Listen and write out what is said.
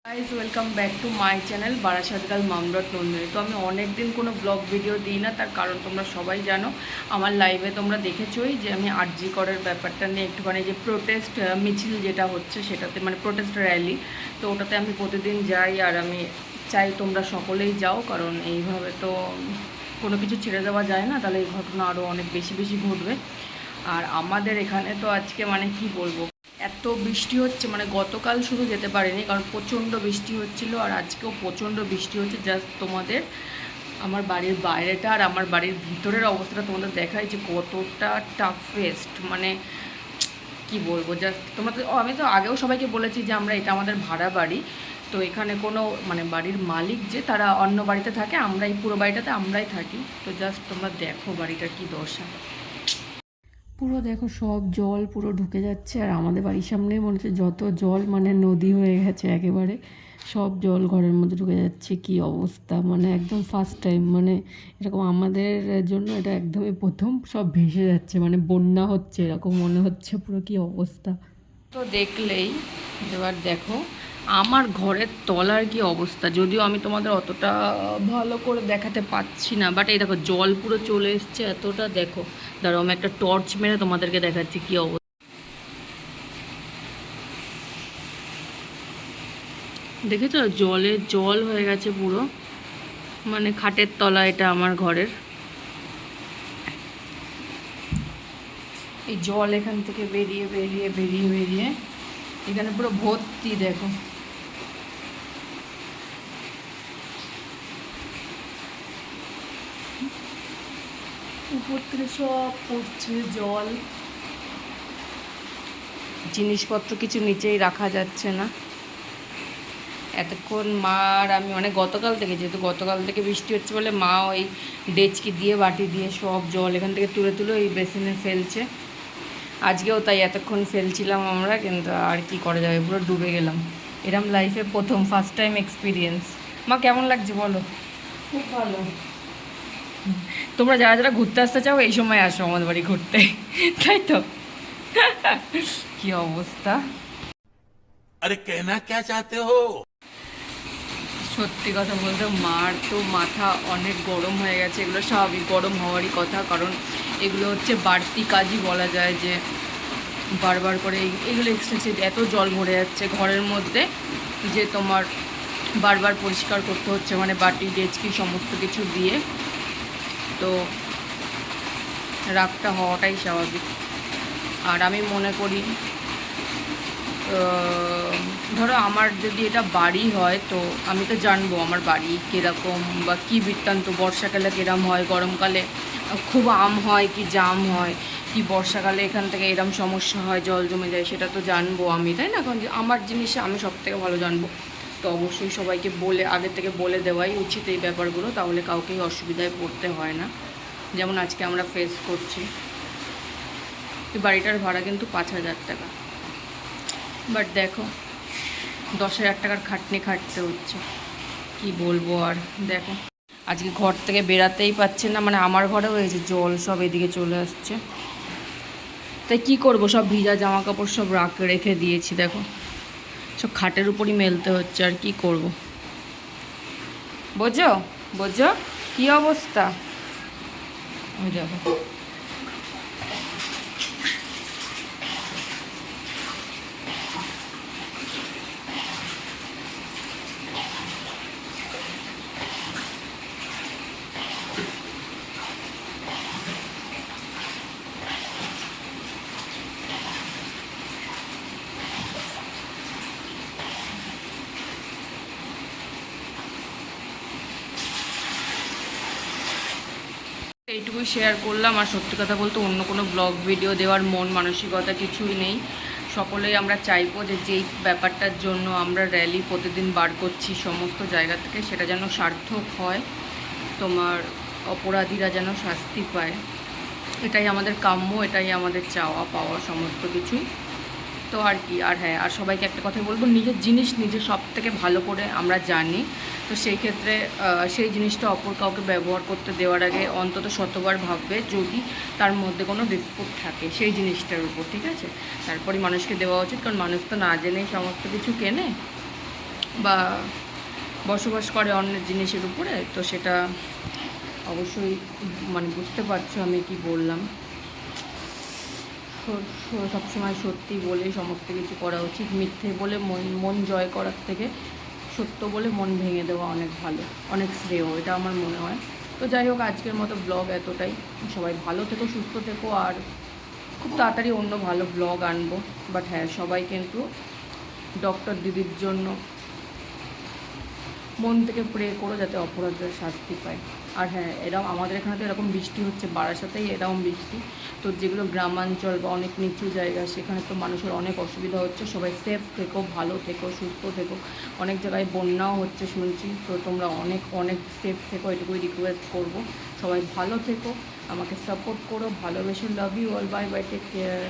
Guys welcome back to my channel Barasat girl মামডট নন্দিনী। তো আমি অনেক দিন কোনো ব্লগ ভিডিও দিই না, তার কারণ তোমরা সবাই জানো। আমার লাইভে তোমরা দেখেছোই যে আমি আরজি করের ব্যাপারটা নিয়ে একটুখানি যে প্রোটেস্ট মিছিল যেটা হচ্ছে সেটাতে মানে প্রোটেস্ট র্যালি, তো ওটাতে আমি প্রতিদিন যাই। আর আমি চাই তোমরা সকলেই যাও, কারণ এইভাবে তো কোনো কিছু ছেড়ে দেওয়া যায় না, তাহলে এই ঘটনা আরও অনেক বেশি বেশি ঘটবে। আর আমাদের এখানে তো আজকে মানে কি বলবো, এত বৃষ্টি হচ্ছে, মানে গতকাল শুধু যেতে পারিনি কারণ প্রচণ্ড বৃষ্টি হচ্ছিল, আর আজকেও প্রচণ্ড বৃষ্টি হচ্ছে। জাস্ট তোমাদের আমার বাড়ির বাইরেটা আর আমার বাড়ির ভিতরের অবস্থাটা তোমাদের দেখাই যে কতটা টাফেস্ট, মানে কি বলবো। জাস্ট তোমরা তো, আমি তো আগেও সবাইকে বলেছি যে আমরা এটা আমাদের ভাড়া বাড়ি, তো এখানে কোনো মানে বাড়ির মালিক যে তারা অন্য বাড়িতে থাকে, আমরা এই পুরো বাড়িটাতে আমরাই থাকি। তো জাস্ট তোমরা দেখো বাড়িটার কী দশা, পুরো দেখো সব জল পুরো ঢুকে যাচ্ছে। আর আমাদের বাড়ির সামনে মনে হচ্ছে যত জল মানে নদী হয়ে গেছে একেবারে, সব জল ঘরের মধ্যে ঢুকে যাচ্ছে। কি অবস্থা, মানে একদম ফার্স্ট টাইম, মানে এরকম আমাদের জন্য এটা একদমই প্রথম। সব ভেসে যাচ্ছে, মানে বন্যা হচ্ছে এরকম মনে হচ্ছে পুরো। কি অবস্থা তো দেখলেই। এবার দেখো আমার ঘরের তলার কি অবস্থা, যদিও আমি তোমাদের অতটা ভালো করে দেখাতে পাচ্ছি না, বাট এই দেখো জল পুরো চলে এসছে এতটা। দেখো দাঁড়াও আমি একটা টর্চ মেরে তোমাদেরকে দেখাচ্ছি কি অবস্থা। দেখেছো জলে জল হয়ে গেছে পুরো, মানে খাটের তলা এটা আমার ঘরের। এই জল এখান থেকে বেরিয়ে বেরিয়ে বেরিয়ে বেরিয়ে এখানে পুরো ভর্তি। দেখো উপর থেকে সব পড়ছে জল, জিনিসপত্র কিছু নিচেই রাখা যাচ্ছে না। এতক্ষণ মা আর আমি মানে গতকাল থেকে, যেহেতু গতকাল থেকে বৃষ্টি হচ্ছে বলে, মা ওই ডেচকি দিয়ে বাটি দিয়ে সব জল এখান থেকে তুলে তুলে এই বেসিনে ফেলছে। আজকেও তাই এতক্ষণ ফেলছিলাম আমরা, কিন্তু আর কি করা যাবে, পুরো ডুবে গেলাম। এরম লাইফে প্রথম, ফার্স্ট টাইম এক্সপিরিয়েন্স। মা কেমন লাগছে বলো? খুব ভালো। তোমরা যারা যারা ঘুরতে আসতে চাও এই সময় আসো আমাদের বাড়ি ঘুরতে, তাই তো? কি অবস্থা, अरे कहना क्या चाहते हो। সত্যি কথা বলতে মার তো মাথা অনেক গরম হয়ে গেছে। এগুলো স্বাভাবিক, গরম হওয়ারই কথা, কারণ এগুলো হচ্ছে বাড়তি কাজই বলা যায়। যে বারবার করে এগুলো এক্সেসিভ এত জল ভরে যাচ্ছে ঘরের মধ্যে, যে তোমার বারবার পরিষ্কার করতে হচ্ছে, মানে বাটি ডেচকি সমস্ত কিছু দিয়ে। তো রাগটা হওয়াটাই স্বাভাবিক। আর আমি মনে করি ধরো আমার যদি এটা বাড়ি হয়, তো আমি তো জানবো আমার বাড়ি কীরকম বা কী বৃত্তান্ত। বর্ষাকালে কীরম হয়, গরমকালে খুব আম হয় কি জাম হয়, কি বর্ষাকালে এখান থেকে এরম সমস্যা হয়, জল জমে যায়, সেটা তো জানবো আমি, তাই না? কারণ আমার জিনিস আমি সব থেকে ভালো জানবো। তো অবশ্যই সবাইকে বলে, আগের থেকে বলে দেওয়াই উচিত এই ব্যাপারগুলো, তাহলে কাউকেই অসুবিধায় পড়তে হয় না, যেমন আজকে আমরা ফেস করছি। এই বাড়িটার ভাড়া কিন্তু 5,000 টাকা, বাট দেখো 10,000 টাকার খাটনি খাটতে হচ্ছে। কি বলবো আর। দেখো আজকে ঘর থেকে বেরাতেই পাচ্ছে না, মানে আমার ঘরেও হয়েছে জল সব এদিকে চলে আসছে। তাই কি করব, সব ভিজা জামা কাপড় সব রেখে দিয়েছি। দেখো সব খাটের উপরই মেলতে হচ্ছে, আর কি করব। বোঝো বোঝো কি অবস্থা। ওই দেখো এইটুকুই শেয়ার করলাম। আর সত্যি কথা বলতে অন্য কোনো ব্লগ ভিডিও দেওয়ার মন মানসিকতা কিছুই নেই। সকলেই আমরা চাইবো যে যেই ব্যাপারটার জন্য আমরা র্যালি প্রতিদিন বার করছি সমস্ত জায়গা থেকে, সেটা যেন সার্থক হয়, তোমার অপরাধীরা যেন শাস্তি পায়। এটাই আমাদের কাম্য, এটাই আমাদের চাওয়া পাওয়া সমস্ত কিছুই। তো আর কি। আর হ্যাঁ, আর সবাইকে একটা কথাই বলবো, নিজের জিনিস নিজে সব থেকে ভালো করে আমরা জানি। তো সেই ক্ষেত্রে সেই জিনিসটা অপর কাউকে ব্যবহার করতে দেওয়ার আগে অন্তত শতবার ভাববে, যদি তার মধ্যে কোনো ডিসপুট থাকে সেই জিনিসটার উপর, ঠিক আছে? তারপরে মানুষকে দেওয়া উচিত, কারণ মানুষ তো না জেনেই সমস্ত কিছু কেনে। বা বসবাস করে অন্য জিনিসের উপরে, তো সেটা অবশ্যই মানে বুঝতে পারছো আমি কি বললাম। সবসময় সত্যি বলে সমস্ত কিছু করা উচিত, মিথ্যে বলে মন জয় করার থেকে সত্য বলে মন ভেঙে দেওয়া অনেক ভালো, অনেক শ্রেয়, এটা আমার মনে হয়। তো যাই হোক, আজকের মতো ব্লগ এতটাই। সবাই ভালো থেকো, সুস্থ থেকো, আর খুব তাড়াতাড়ি অন্য ভালো ব্লগ আনবো। বাট হ্যাঁ, সবাই কিন্তু ডক্টর দিদির জন্য মন থেকে প্রে করো যাতে অপরাধের শাস্তি পায়। আর হ্যাঁ, এরকম আমাদের এখানে তো এরকম বৃষ্টি হচ্ছে, বারাসাতেই এরকম বৃষ্টি। তো যেগুলো গ্রামাঞ্চল বা অনেক নিচু জায়গা, সেখানে তো মানুষের অনেক অসুবিধা হচ্ছে। সবাই সেফ থেকো, ভালো থেকো, সুস্থ থেকো। অনেক জায়গায় বন্যাও হচ্ছে শুনছি, তো তোমরা অনেক অনেক সেফ থেকো, এটুকুই রিকোয়েস্ট করবো। সবাই ভালো থেকো, আমাকে সাপোর্ট করো, ভালোবেসে, love you all, bye bye, take care.